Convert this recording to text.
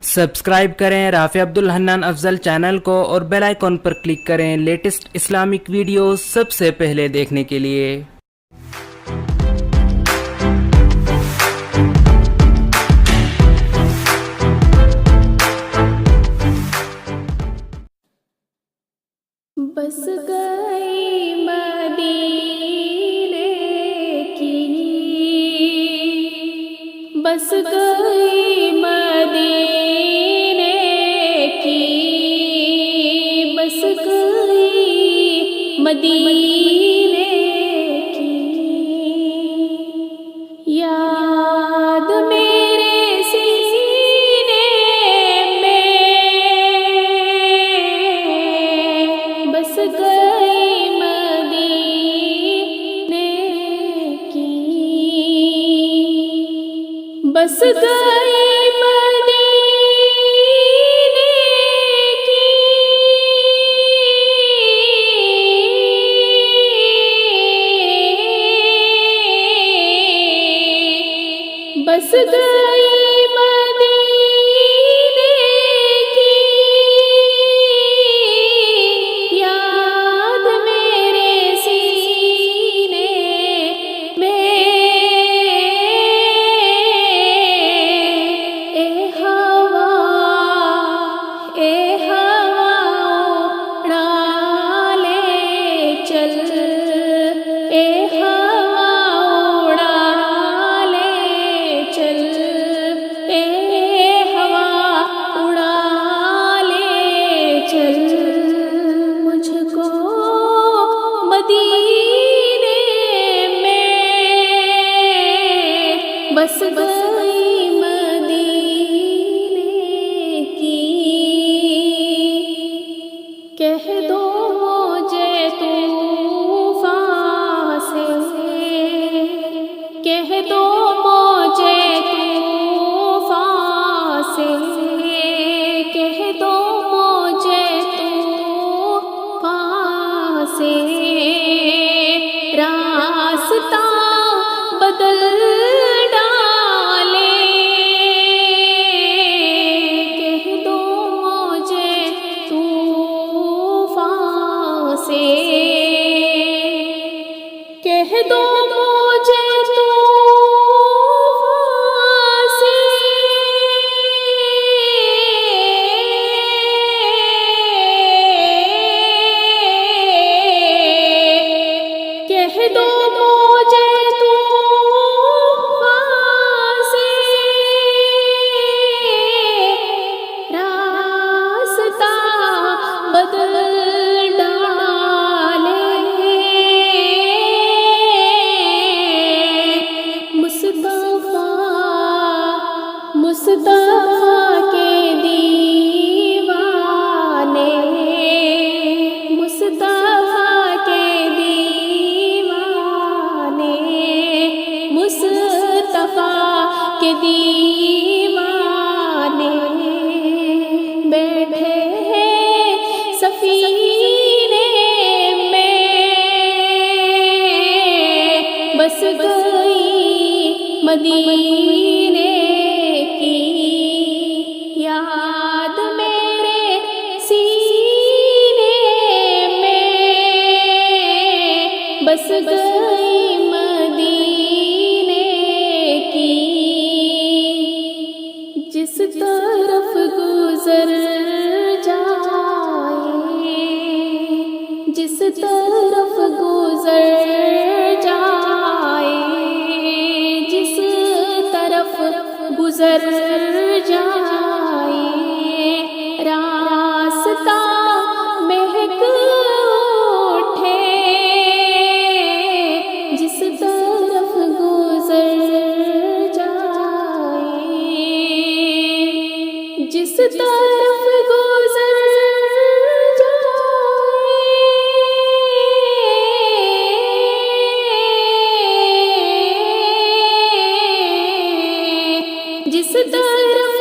Subscribe کریں رافع عبدالحنان افضل channel کو اور بیل آئیکن پر کلک کریں لیٹسٹ اسلامک ویڈیوز سب سے پہلے دیکھنے کے لیے۔ بس گئی مدینے کی، بس گئی مدینے کی، بس گئی مدینے کی، یاد میرے سینے میں بس گئی مدینے کی، بس گئی مدینے کی، بس گئی مدینے کی، یاد میرے سینے میں، اے ہوا اڑا لے چل، اے ہوا اڑا لے چل، اے ہوا اڑا لے چل، مجھ کو مدینے میں بس گئی مدینے کی، کہہ دو مجھے طوفان سے، کہہ دو مجھے طوفان سے، کہہ دو مجھے طوفان سے، راستہ بدل ڈالے، کہہ دو مجھے طوفان سے، کہہ دو مجھے طوفان سے، کہہ دو مجھے طوفان سے، راستہ بدل ڈالے، مصطفیٰ کے دیوانے، مصطفیٰ کے دیوانے، مصطفیٰ کے دیوانے، بیٹھے ہیں سفینے میں بس گئی مدینے کی، یاد میرے سینے میں بس گئی مدینے کی، جس طرف گزر جائے، جس طرف گزر جائے، جس طرف گزر جائے، راستہ مہک اٹھے، جس طرف گزر جائے، جس طرف گزر جائے، جس طرف